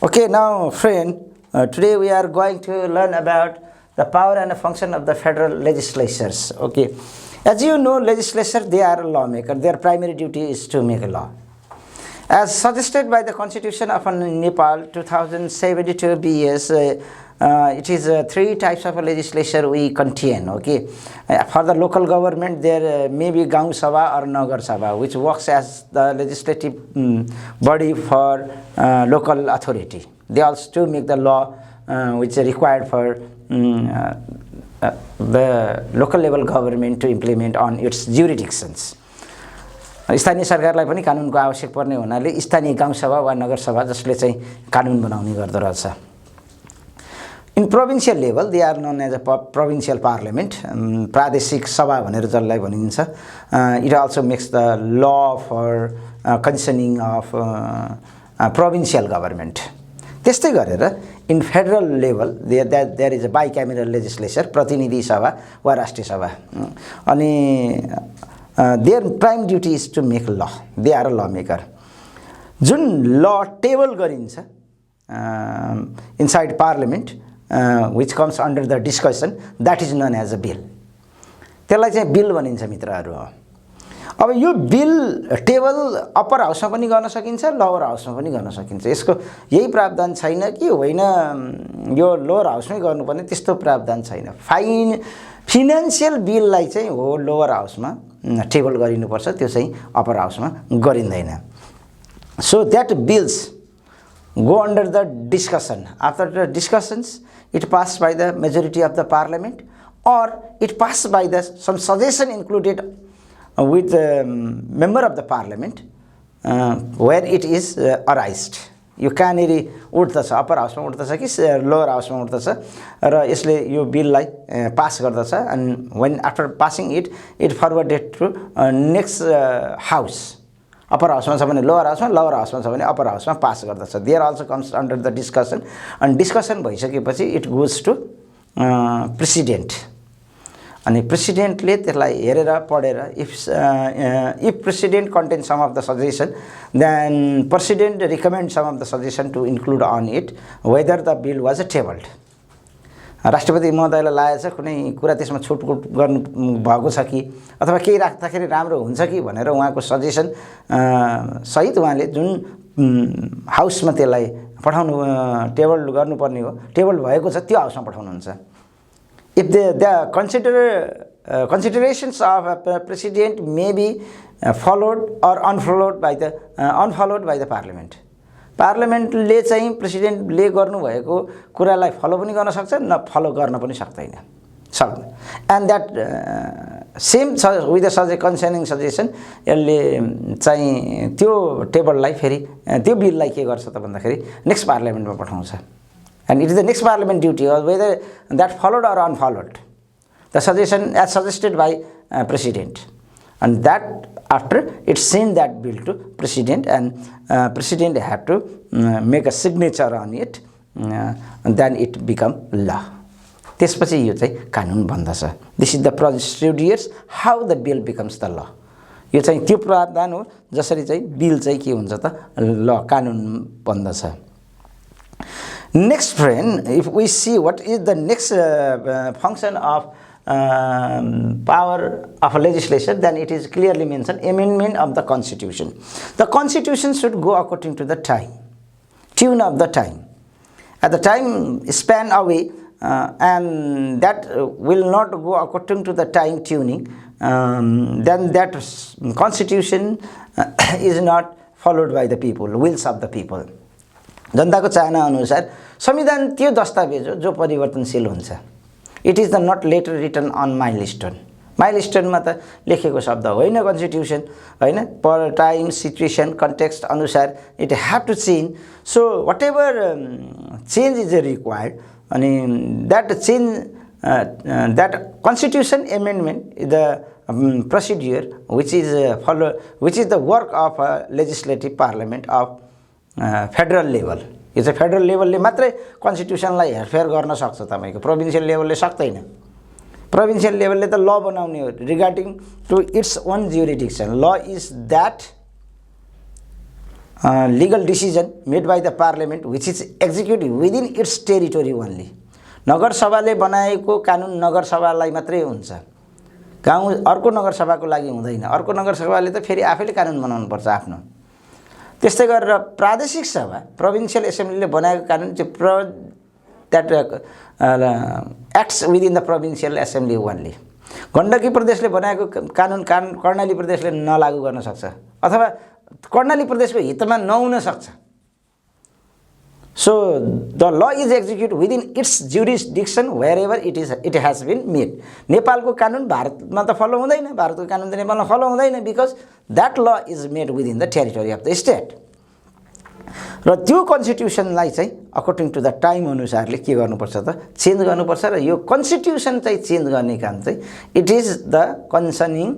Okay, now, friend, today we are going to learn about the power and the function of the federal legislatures. Okay, as you know, legislature, they are a lawmaker. Their primary duty is to make a law. As suggested by the Constitution of Nepal 2072 BS, it is three types of legislature we contain. Okay, for the local government, there may be Gaon Sabha or Nagar Sabha, which works as the legislative body for local authority. They also make the law which is required for the local level government to implement on its jurisdictions. स्थानीय सरकारलाई पनि कानुनको आवश्यक पर्ने हुनाले स्थानीय गाउँ सभा वा नगर सभा जसले चाहिँ कानुन बनाउने गर्दो रहेछ. In provincial level they are known as a provincial parliament, प्रादेशिक सभा भनेर जसलाई भनिन्छ. It also makes the law for concerning of provincial government. त्यस्तै गरेर in federal level there is a bicameral legislature, प्रतिनिधि सभा वा राष्ट्रिय सभा. अनि their prime duty is to make law. They are a lawmaker. जुन law table गरिन्छ inside parliament, which comes under the discussion, that is known as a bill. त्यसलाई चाहिँ बिल भनिन्छ मित्रहरू. अब यो बिल टेबल अप्पर हाउसमा पनि गर्न सकिन्छ, लोअर हाउसमा पनि गर्न सकिन्छ. यसको यही प्रावधान छैन कि होइन यो लोअर हाउसमै गर्नुपर्ने, त्यस्तो प्रावधान छैन. फाइनेन्शियल बिललाई चाहिँ हो लोअर हाउसमा टेबल गरिनुपर्छ, त्यो चाहिँ अप्पर हाउसमा गरिँदैन. So that bills go under the discussion. After the discussions, it passed by the majority of the parliament, or it passed by the some suggestion included with the member of the parliament where it is arised. यो कहाँनेरि उठ्दछ, upper हाउसमा उठ्दछ कि lower हाउसमा उठ्दछ र यसले यो बिललाई pass गर्दछ. And when after passing it forwarded to next house. Upper हाउसमा छ भने लोअर हाउसमा, लोअर हाउसमा छ भने अप्पर हाउसमा पास गर्दछ. There also comes under the discussion. अनि डिस्कसन भइसकेपछि इट गोज टु प्रेसिडेन्ट. अनि प्रेसिडेन्टले त्यसलाई हेरेर पढेर if president contain some of the suggestion, then president recommend some of the suggestion to include on it whether the bill was tabled. राष्ट्रपति महोदयलाई लागेछ कुनै कुरा त्यसमा छुटपुट गर्नु भएको छ कि अथवा केही राख्दाखेरि राम्रो हुन्छ कि भनेर उहाँको सजेसन सहित उहाँले जुन हाउसमा त्यसलाई पठाउनु टेबल गर्नुपर्ने हो, टेबल भएको छ त्यो हाउसमा पठाउनुहुन्छ. If the considerations of a president may be followed or unfollowed by the parliament. पार्लियामेन्टले चाहिँ प्रेसिडेन्टले गर्नुभएको कुरालाई फलो पनि गर्न सक्छ, न फलो गर्न पनि सक्दैन. And that same with the concerning suggestion, यसले चाहिँ त्यो टेबललाई फेरि त्यो बिललाई के गर्छ त भन्दाखेरि नेक्स्ट पार्लियामेन्टमा पठाउँछ. And it is the next parliament duty, or whether that followed or unfollowed the suggestion as suggested by president, and that after it sent that bill to president, and president have to make a signature on it, and then it become law. त्यसपछि यो चाहिँ कानुन बन्दछ. This is the procedures how the bill becomes the law. यो चाहिँ त्यो प्रावधान हो जसरी चाहिँ बिल चाहिँ के हुन्छ त ल कानुन बन्दछ. Next, friend, if we see what is the next function of power of a legislature, then it is clearly mentioned amendment of the constitution. The constitution should go according to the time, tune of the time. At the time span away, and that will not go according to the time tuning, then that constitution is not followed by the people, wills of the people. जनताको चाहना अनुसार संविधान त्यो दस्तावेज हो जो परिवर्तनशील हुन्छ. It is the not letter written on milestone. माइलस्टोनमा त लेखेको शब्द होइन कन्स्टिट्युसन, होइन, पर टाइम सिचुएसन कन्टेक्स्ट अनुसार it have to change. So what ever change is required, अनि that change that constitution amendment is the procedure which is the work of legislative parliament of federal level. यो चाहिँ federal लेभलले मात्रै कन्स्टिट्युसनलाई हेरफेर गर्न सक्छ. तपाईको प्रोभिन्शियल लेभलले सक्दैन. प्रोभिन्शियल लेभलले त ल बनाउने हो रिगार्डिङ टु इट्स ओन ज्युरिडिक्सन. ल is that legal decision made by the parliament which is executed within its territory only. नगरसभाले बनाएको कानुन नगरसभालाई मात्रै हुन्छ, गाउँ अर्को नगरसभाको लागि हुँदैन। अर्को नगरसभाले त फेरि आफैले कानुन बनाउनु पर्छ आफ्नो। त्यस्तै गरेर प्रादेशिक सभा प्रोभिन्शियल एसेम्ब्लीले बनाएको कानुन चाहिँ that acts within the provincial assembly only. Gandaki प्रदेशले बनाएको कानुन कर्णाली प्रदेशले नलागू गर्न सक्छ अथवा कर्णाली प्रदेशको हितमा नहुन सक्छ। So the law is executed within its jurisdiction wherever it has been made. नेपालको कानुन भारतमा त फलो हुँदैन, भारतको कानुन त नेपालमा फलो हुँदैन, because that law is made within the territory of the state. र त्यो कन्स्टिट्युसनलाई चाहिँ अकर्डिङ टु द टाइम अनुसारले के गर्नुपर्छ त चेन्ज गर्नुपर्छ। र यो कन्स्टिट्युसन चाहिँ चेन्ज गर्ने काम चाहिँ it is the concerning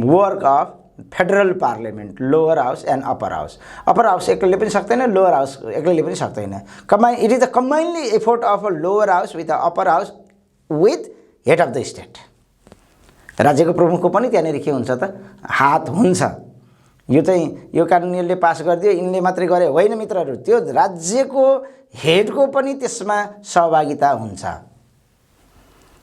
work of federal parliament, lower house and upper house. Upper house एक्लैले पनि सक्दैन, लोअर हाउस एक्लैले पनि सक्दैन। It is the combinedly effort of a lower house with the upper house with head of the state. राज्यको प्रमुखको पनि त्यहाँनिर के हुन्छ त हात हुन्छ। यो चाहिँ यो कानुन यसले पास गरिदियो यिनले मात्रै गरे होइन मित्रहरू, त्यो राज्यको हेडको पनि त्यसमा सहभागिता हुन्छ।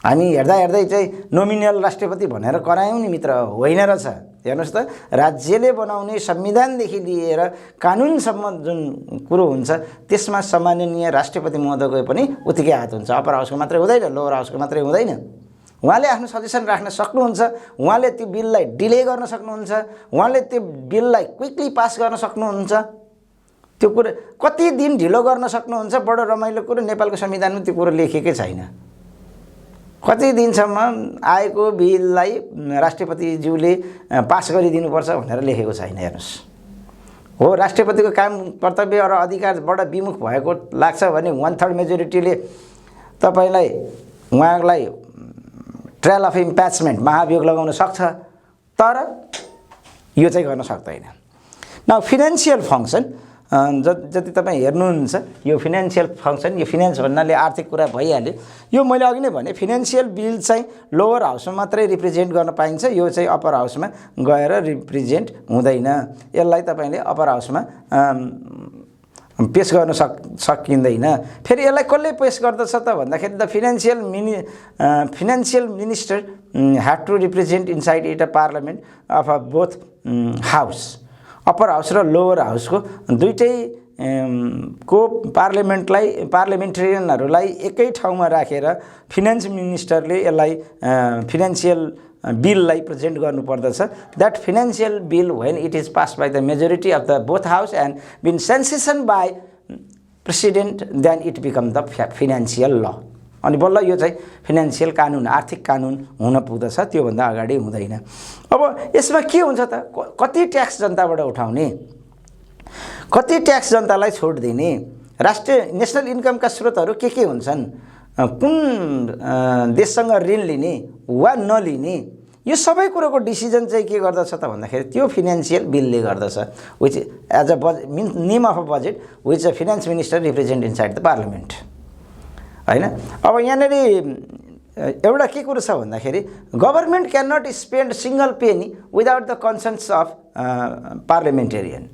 हामी हेर्दा हेर्दै चाहिँ नोमिनल राष्ट्रपति भनेर करायौँ नि मित्र, होइन रहेछ। हेर्नुहोस् त, राज्यले बनाउने संविधानदेखि लिएर कानुनसम्म जुन कुरो हुन्छ त्यसमा सम्माननीय राष्ट्रपति महोदयको पनि उत्तिकै हात हुन्छ। अप्पर हाउसको मात्रै हुँदैन, लोअर हाउसको मात्रै हुँदैन। उहाँले आफ्नो सजेसन राख्न सक्नुहुन्छ, उहाँले त्यो बिललाई डिले गर्न सक्नुहुन्छ, उहाँले त्यो बिललाई क्विकली पास गर्न सक्नुहुन्छ। त्यो कुरो कति दिन ढिलो गर्न सक्नुहुन्छ, बडो रमाइलो कुरो। नेपालको संविधानमा त्यो कुरो लेखेकै छैन। कति दिनसम्म आएको बिललाई राष्ट्रपतिज्यूले पास गरिदिनुपर्छ भनेर लेखेको छैन। हेर्नुहोस्, हो राष्ट्रपतिको काम कर्तव्य र अधिकारबाट विमुख भएको लाग्छ भने 1/3 मेजोरिटीले तपाईलाई उहाँलाई ट्रायल अफ इम्पिचमेन्ट महाभियोग लगाउन सक्छ, तर यो चाहिँ गर्न सक्दैन। नाउ फिनान्सियल फङ्सन जति तपाईँ हेर्नुहुन्छ, यो फिनान्सियल फङ्सन, यो फिनान्स भन्नाले आर्थिक कुरा भइहाल्यो। यो मैले अघि नै भने फिनान्सियल बिल चाहिँ लोअर हाउसमा मात्रै रिप्रेजेन्ट गर्न पाइन्छ, यो चाहिँ अप्पर हाउसमा गएर रिप्रेजेन्ट हुँदैन। यसलाई तपाईँले अप्पर हाउसमा पेश गर्न सकिँदैन। फेरि यसलाई कसले पेश गर्दछ त भन्दाखेरि the financial minister had to represent inside it a parliament of both house. Upper house र लोअर हाउसको दुईटै को पार्लियामेन्टेरियनहरूलाई एकै ठाउँमा राखेर फिनान्स मिनिस्टरले यसलाई फिनान्सियल बिललाई प्रेजेन्ट गर्नुपर्दछ। That financial bill when it is pass by the majority of the both house and been sanction by president then it become the financial law. अनि बल्ल यो चाहिँ फिनान्सियल कानुन, आर्थिक कानुन हुन पुग्दछ, त्योभन्दा अगाडि हुँदैन। अब यसमा के हुन्छ त, कति ट्याक्स जनताबाट उठाउने, कति ट्याक्स जनतालाई छुट दिने, राष्ट्रिय नेसनल इन्कमका स्रोतहरू के हुन्छन्, कुन देशसँग ऋण लिने वा नलिने, यो सबै कुरोको डिसिजन चाहिँ के गर्दछ त भन्दाखेरि त्यो फिनान्सियल बिलले गर्दछ, which as a name of a budget which a finance minister represent inside the parliament, हैन। अब यहाँनिर एउटा के कुरो छ भन्दाखेरि government can not spend single penny without the consent of parliamentarian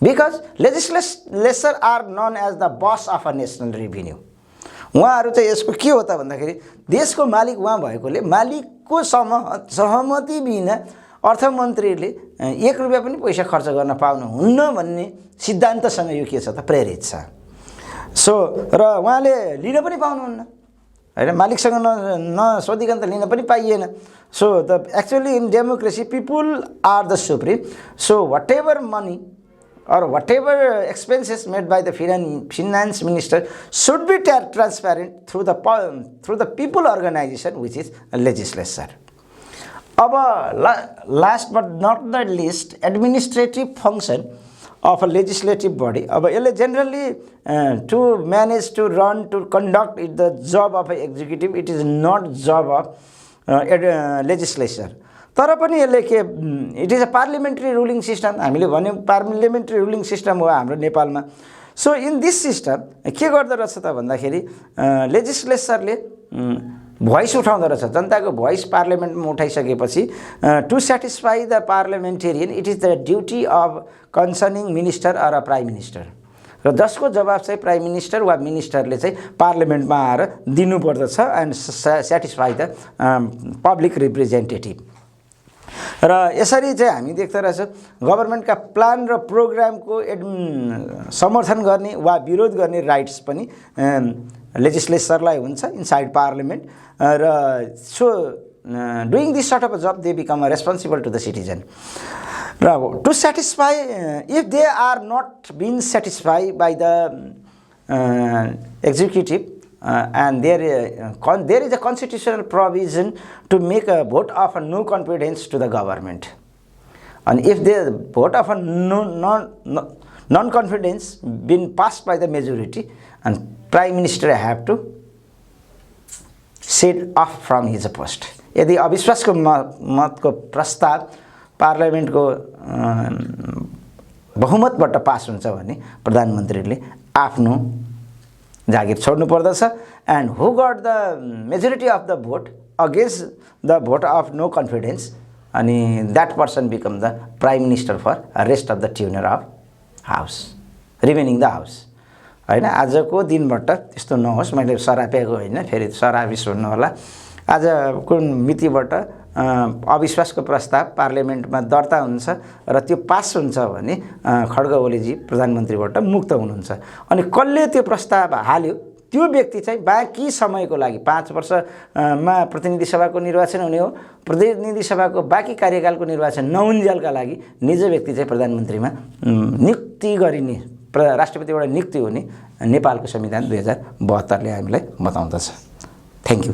because legislature are known as the boss of a national revenue. उहाँहरू चाहिँ यसको के हो त भन्दाखेरि देशको मालिक उहाँ भएकोले मालिकको सहमति बिना अर्थमन्त्रीले 1 रुपैयाँ पनि पैसा खर्च गर्न पाउनुहुन्न भन्ने सिद्धान्तसँग यो के छ त प्रेरित छ। सो र उहाँले लिन पनि पाउनुहुन्न, हैन, मालिकसँग नसोधिकन त लिन पनि पाइएन। So the actually in democracy people are the supreme. So what ever money or whatever expenses made by the finance minister should be transparent through the people organization which is a legislature. Last but not the least, administrative function of a legislative body. Generally to manage, to run, to conduct it, the job of an executive, it is not job of legislature. तर पनि यसले के it is a parliamentary ruling system, हामीले भन्यौं parliamentary ruling system हो हाम्रो नेपालमा। So in this system के गर्दो रहेछ त भन्दाखेरि लेजिस्लेचरले भोइस उठाउँदो रहेछ, जनताको भोइस पार्लियामेन्टमा उठाइसकेपछि to satisfy the parliamentarian it is the duty of concerning minister or prime minister, र जसको जवाब चाहिँ प्राइम मिनिस्टर वा मिनिस्टरले चाहिँ पार्लियामेन्टमा आएर दिनुपर्दछ and satisfy the public representative. र यसरी चाहिँ हामी देख्दो रहेछौँ गभर्मेन्टका प्लान र प्रोग्रामको समर्थन गर्ने वा विरोध गर्ने राइट्स पनि लेजिस्लेचरलाई हुन्छ इनसाइड पार्लियामेन्ट, र so doing this sort of a job they become responsible to the citizen. र to satisfy if they are not been satisfy by the executive and there is a constitutional provision to make a vote of no confidence to the government, and if the vote of non-confidence been passed by the majority, and prime minister have to sit off from his post। यदि अविश्वासको मतको प्रस्ताव पार्लियामेन्टको बहुमतबाट pass हुन्छ भने प्रधानमन्त्रीले आफ्नो जागिर छोड्नु पर्दछ, and who got the majority of the vote against the vote of no confidence, अनि that person become the prime minister for rest of the tenure of house remaining the house. होइन, आजको दिनबाट त्यस्तो नहोस्, मैले सरापेको होइन, फेरि सरापी सुन्नु होला। आजको मितिबाट अविश्वासको प्रस्ताव पार्लियामेन्टमा दर्ता हुन्छ र त्यो पास हुन्छ भने खड्ग ओलीजी प्रधानमन्त्रीबाट मुक्त हुनुहुन्छ। अनि कसले त्यो प्रस्ताव हाल्यो त्यो व्यक्ति चाहिँ बाँकी समयको लागि 5 वर्षमा प्रतिनिधि सभाको निर्वाचन हुने हो, प्रतिनिधि सभाको बाँकी कार्यकालको निर्वाचन नहुन्जेलका लागि निज व्यक्ति चाहिँ प्रधानमन्त्रीमा नियुक्ति गरिने, राष्ट्रपतिबाट नियुक्ति हुने नेपालको संविधान 2072ले हामीलाई बताउँदछ। Thank you.